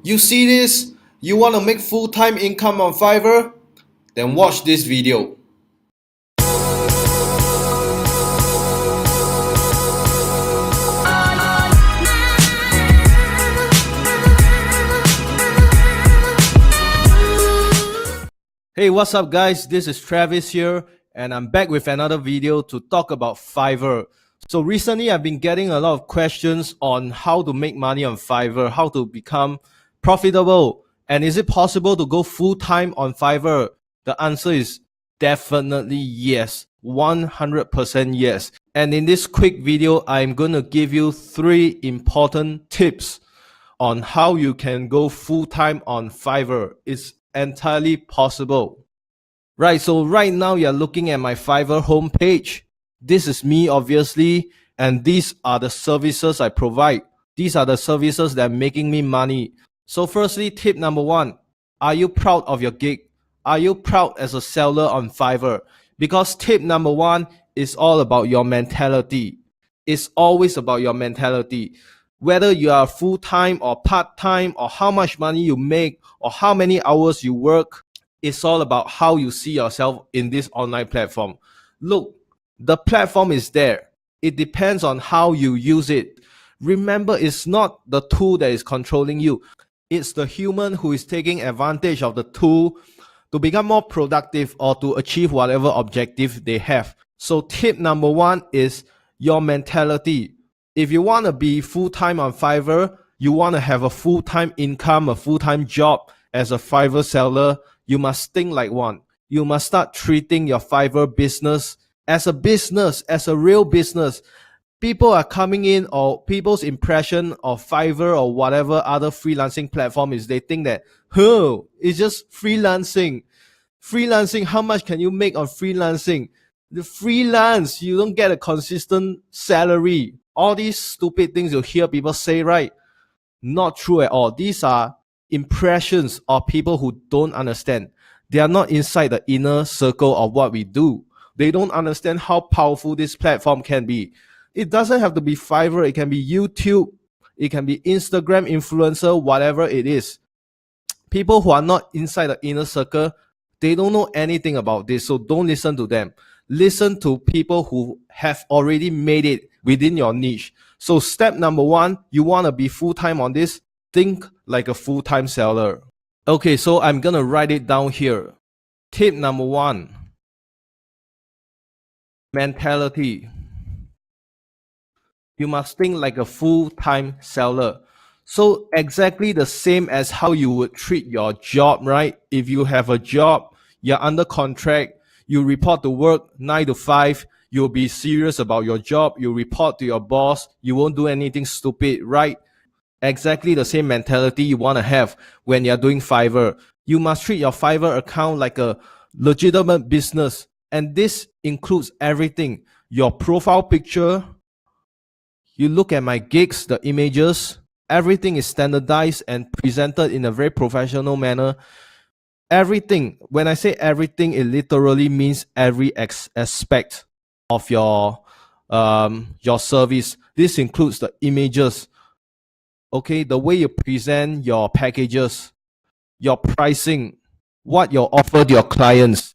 You see this? You want to make full-time income on Fiverr? Then watch this video. Hey, what's up guys? This is Travis here and I'm back with another video to talk about Fiverr. So recently I've been getting a lot of questions on how to make money on Fiverr, how to become profitable, and is it possible to go full-time on Fiverr? The answer is definitely yes, 100% yes. And in this quick video, I'm going to give you 3 important tips on how you can go full-time on Fiverr. It's entirely possible. Right, so right now you're looking at my Fiverr homepage. This is me, obviously, and these are the services I provide. These are the services that are making me money. So firstly, tip number 1, are you proud of your gig? Are you proud as a seller on Fiverr? Because tip number 1 is all about your mentality. It's always about your mentality. Whether you are full-time or part-time, or how much money you make, or how many hours you work, it's all about how you see yourself in this online platform. Look, the platform is there. It depends on how you use it. Remember, it's not the tool that is controlling you. It's the human who is taking advantage of the tool to become more productive or to achieve whatever objective they have. So tip number 1 is your mentality. If you want to be full-time on Fiverr, you want to have a full-time income, a full-time job as a Fiverr seller, you must think like one. You must start treating your Fiverr business, as a real business. People are coming in, or people's impression of Fiverr or whatever other freelancing platform is, they think that, it's just freelancing. Freelancing, how much can you make on freelancing? The freelance, you don't get a consistent salary. All these stupid things you hear people say, right? Not true at all. These are impressions of people who don't understand. They are not inside the inner circle of what we do. They don't understand how powerful this platform can be. It doesn't have to be Fiverr. It can be YouTube. It can be Instagram influencer, whatever it is. People who are not inside the inner circle, they don't know anything about this. So don't listen to them. Listen to people who have already made it within your niche. So step number 1, you want to be full-time on this, think like a full-time seller. Okay, so I'm going to write it down here. Tip number 1, mentality. You must think like a full-time seller. So exactly the same as how you would treat your job, right? If you have a job, you're under contract, you report to work 9 to 5, you'll be serious about your job, you report to your boss, you won't do anything stupid, right? Exactly the same mentality you want to have when you're doing Fiverr. You must treat your Fiverr account like a legitimate business. And this includes everything. Your profile picture, you look at my gigs, the images, everything is standardized and presented in a very professional manner. Everything, when I say everything, it literally means every aspect of your service. This includes the images, okay, the way you present your packages, your pricing, what you offer to your clients,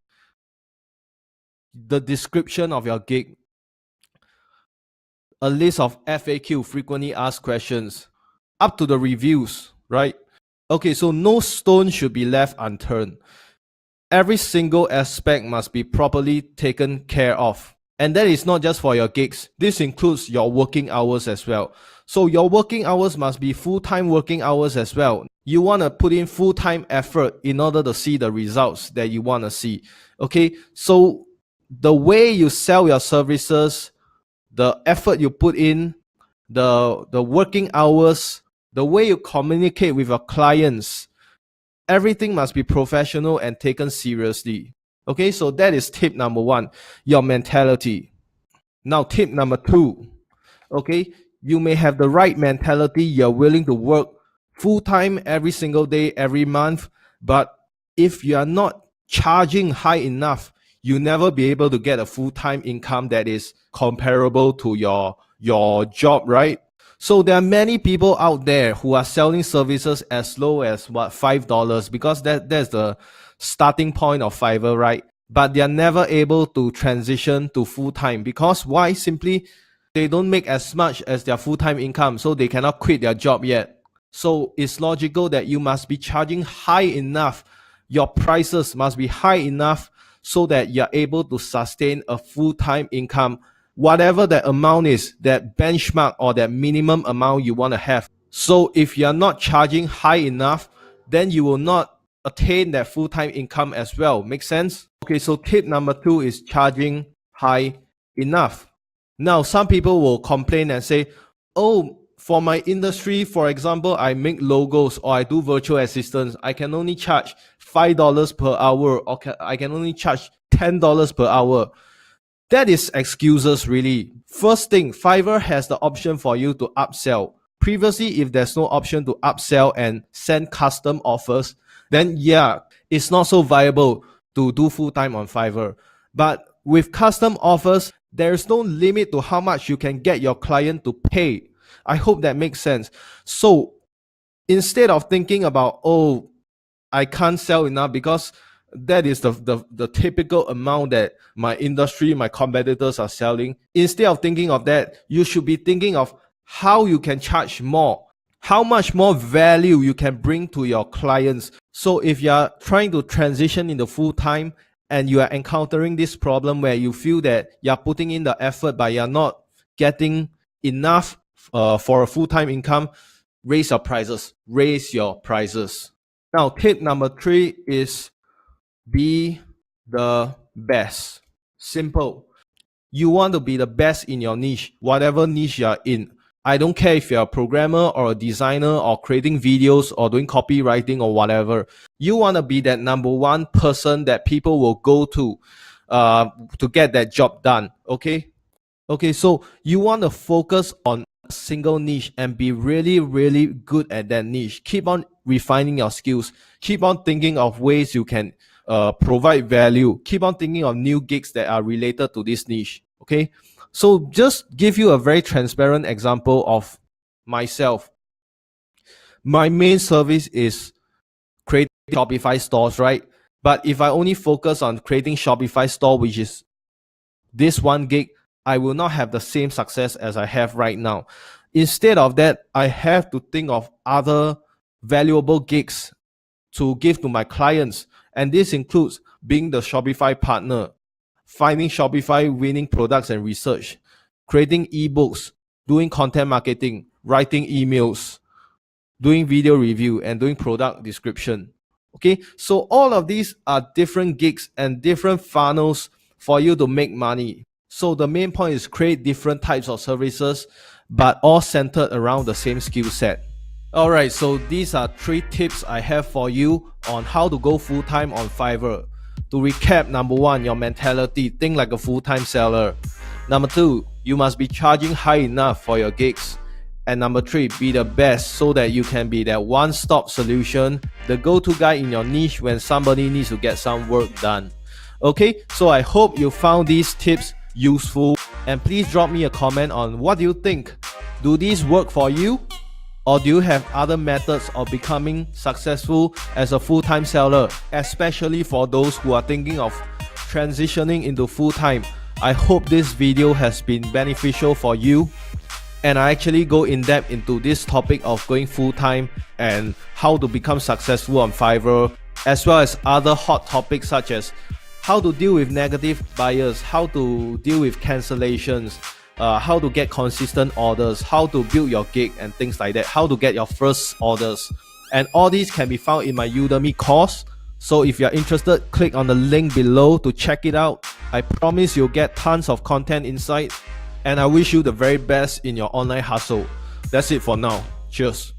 the description of your gig, a list of FAQ, frequently asked questions, up to the reviews, right? Okay, so no stone should be left unturned. Every single aspect must be properly taken care of. And that is not just for your gigs. This includes your working hours as well. So your working hours must be full-time working hours as well. You want to put in full-time effort in order to see the results that you want to see. Okay, so the way you sell your services, the effort you put in, the working hours, the way you communicate with your clients, everything must be professional and taken seriously. Okay, so that is tip number 1, your mentality. Now tip number 2, okay, you may have the right mentality, you're willing to work full-time every single day, every month, but if you are not charging high enough, you'll never be able to get a full-time income that is comparable to your job, right? So there are many people out there who are selling services as low as what, $5, because that's the starting point of Fiverr, right? But they are never able to transition to full-time because why? Simply they don't make as much as their full-time income, so they cannot quit their job yet. So it's logical that you must be charging high enough. Your prices must be high enough so that you're able to sustain a full-time income, whatever that amount is, that benchmark or that minimum amount you want to have. So if you're not charging high enough, then you will not attain that full-time income as well. Make sense? Okay, so tip number 2 is charging high enough. Now, some people will complain and say, oh, for my industry, for example, I make logos or I do virtual assistants, I can only charge $5 per hour, or I can only charge $10 per hour. That is excuses, really. First thing, Fiverr has the option for you to upsell. Previously, if there's no option to upsell and send custom offers, then yeah, it's not so viable to do full-time on Fiverr. But with custom offers, there's no limit to how much you can get your client to pay. I hope that makes sense. So instead of thinking about, oh, I can't sell enough because that is the typical amount that my industry, my competitors are selling. Instead of thinking of that, you should be thinking of how you can charge more, how much more value you can bring to your clients. So if you're trying to transition into full-time and you are encountering this problem where you feel that you're putting in the effort but you're not getting enough for a full-time income, raise your prices. Raise your prices. Now, tip number 3 is be the best. Simple. You want to be the best in your niche, whatever niche you're in. I don't care if you're a programmer or a designer or creating videos or doing copywriting or whatever. You want to be that number one person that people will go to get that job done. Okay? Okay, so you want to focus on a single niche and be really, really good at that niche. Keep on refining your skills. Keep on thinking of ways you can provide value. Keep on thinking of new gigs that are related to this niche. Okay, so just give you a very transparent example of myself. My main service is creating Shopify stores, right? But if I only focus on creating Shopify store, which is this one gig, I will not have the same success as I have right now. Instead of that, I have to think of other valuable gigs to give to my clients. And this includes being the Shopify partner, finding Shopify winning products and research, creating ebooks, doing content marketing, writing emails, doing video review, and doing product description. Okay, so all of these are different gigs and different funnels for you to make money. So the main point is create different types of services, but all centered around the same skill set. Alright, so these are 3 tips I have for you on how to go full-time on Fiverr. To recap, number 1, your mentality, think like a full-time seller. Number 2, you must be charging high enough for your gigs. And number 3, be the best so that you can be that one-stop solution, the go-to guy in your niche when somebody needs to get some work done. Okay, so I hope you found these tips useful, and please drop me a comment on what do you think. Do these work for you? Or do you have other methods of becoming successful as a full-time seller, especially for those who are thinking of transitioning into full-time? I hope this video has been beneficial for you, and I actually go in depth into this topic of going full-time and how to become successful on Fiverr, as well as other hot topics such as how to deal with negative buyers, how to deal with cancellations, how to get consistent orders, how to build your gig and things like that, how to get your first orders. And all these can be found in my Udemy course. So if you're interested, click on the link below to check it out. I promise you'll get tons of content inside, and I wish you the very best in your online hustle. That's it for now. Cheers.